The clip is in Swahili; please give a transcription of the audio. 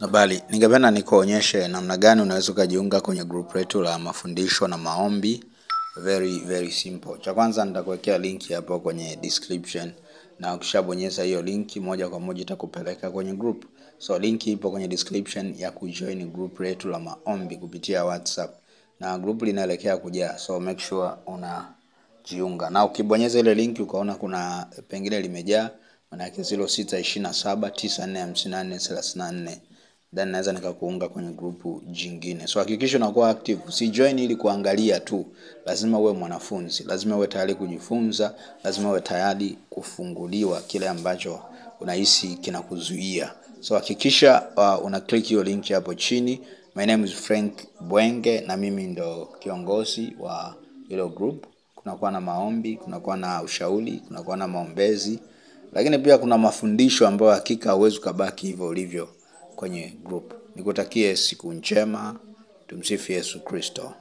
Habari, ningependa nikuonyeshe namna gani unaweza kujiunga kwenye group letu la mafundisho na maombi. Very simple. Cha kwanza nitakuwekea link hapo kwenye description, na ukishabonyeza hiyo link moja kwa moja itakupeleka kwenye group. So link ipo kwenye description ya kujoin group letu la maombi kupitia WhatsApp. Na group linaelekea kujaa, so make sure unajiunga. Na ukibonyeza ile link ukaona kuna pengine limejaa, maana yake 0627945434. Then naweza nikakuunga kwenye grupu jingine. So hakikisha unakuwa active. Usijoin ili kuangalia tu. Lazima uwe mwanafunzi. Lazima uwe tayari kujifunza. Lazima uwe tayari kufunguliwa kile ambacho unahisi kinakuzuia. So hakikisha una click hiyo link hapo chini. My name is Frank Bwenge na mimi ndo kiongozi wa hilo group. Kunakuwa na maombi, kunakuwa na ushauri, kunakuwa na maombezi. Lakini pia kuna mafundisho ambayo hakika huwezi kubaki hivyo ulivyo kwenye group. Nikutakie siku njema. Tumsifu Yesu Kristo.